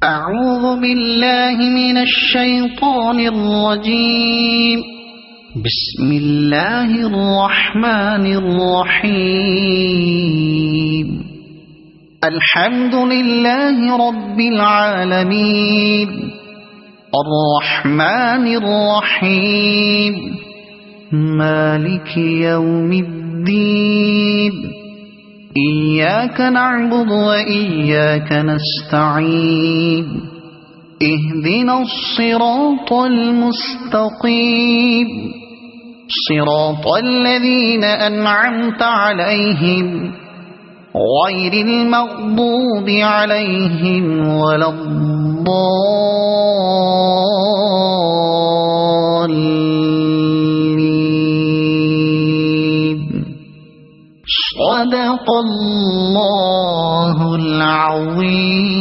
أعوذ بالله من الشيطان الرجيم. بسم الله الرحمن الرحيم. الحمد لله رب العالمين الرحمن الرحيم مالك يوم الدين إياك نعبد وإياك نستعين اهدنا الصراط المستقيم صراط الذين أنعمت عليهم غير المغضوب عليهم ولا الضالين. صدق الله العظيم.